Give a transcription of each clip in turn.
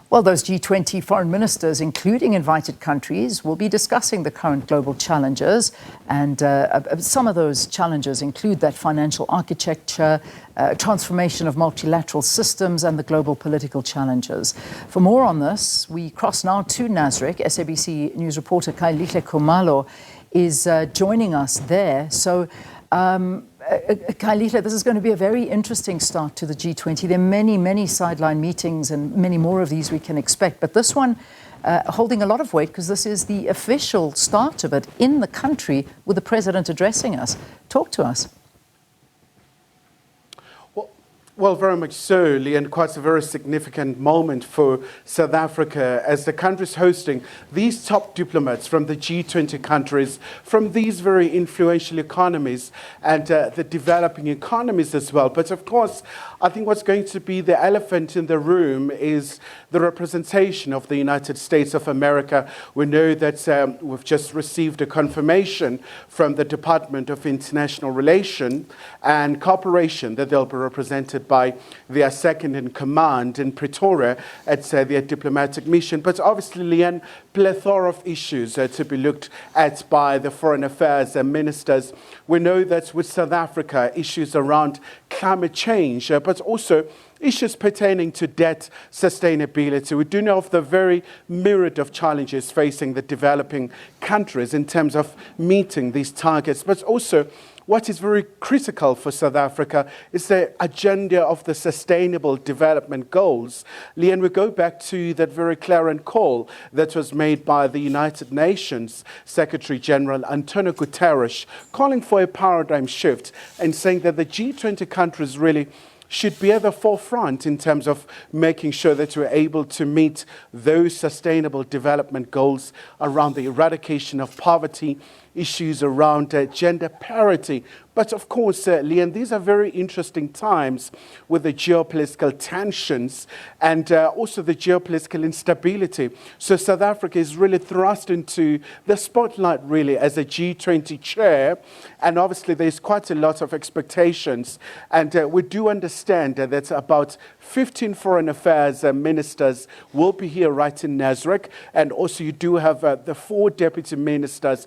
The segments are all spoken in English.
Well, those G20 foreign ministers, including invited countries, will be discussing the current global challenges. And some of those challenges include that financial architecture, transformation of multilateral systems, and the global political challenges. For more on this, we cross now to Nasrec. SABC news reporter Khayelihle Khumalo is joining us there. So, Khayelihle, this is going to be a very interesting start to the G20. There are many, many sideline meetings and many more of these we can expect. But this one holding a lot of weight because this is the official start of it in the country with the president addressing us. Talk to us. Well, very much so, Lee, and quite a very significant moment for South Africa as the country is hosting these top diplomats from the G20 countries, from these very influential economies and the developing economies as well. But of course, I think what's going to be the elephant in the room is the representation of the United States of America. We know that we've just received a confirmation from the Department of International Relations and Cooperation that they'll be represented by their second in command in Pretoria at their diplomatic mission. But obviously, Leanne, plethora of issues to be looked at by the foreign affairs ministers. We know that with South Africa, issues around climate change, but also issues pertaining to debt sustainability. We do know of the very myriad of challenges facing the developing countries in terms of meeting these targets, but also what is very critical for South Africa is the agenda of the Sustainable Development Goals. Leanne, we go back to that very clarion call that was made by the United Nations Secretary General Antonio Guterres, calling for a paradigm shift and saying that the G20 countries really should be at the forefront in terms of making sure that we're able to meet those sustainable development goals around the eradication of poverty, issues around gender parity. But of course, Leanne, these are very interesting times with the geopolitical tensions and also the geopolitical instability. So South Africa is really thrust into the spotlight really as a G20 chair. And obviously there's quite a lot of expectations. And we do understand that about 15 foreign affairs ministers will be here right in Nasrec. And also you do have the 4 deputy ministers.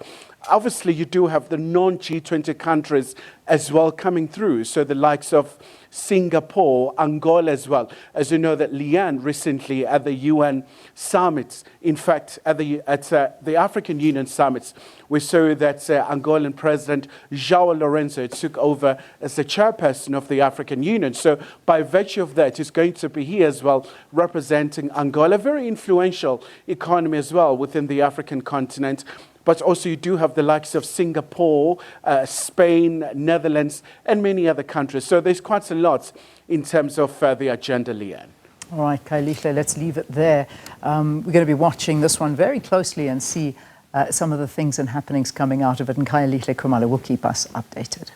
Obviously, you do have the non-G20 countries as well coming through. So the likes of Singapore, Angola as well. As you know that Leanne recently at the UN summits, in fact, at the African Union summits, we saw that Angolan President João Lourenço took over as the chairperson of the African Union. So by virtue of that, he's going to be here as well, representing Angola, a very influential economy as well within the African continent. But also you do have the likes of Singapore, Spain, Netherlands, and many other countries. So there's quite a lot in terms of the agenda, Leanne. All right, Khayelihle, let's leave it there. We're going to be watching this one very closely and see some of the things and happenings coming out of it. And Khayelihle Khumalo will keep us updated.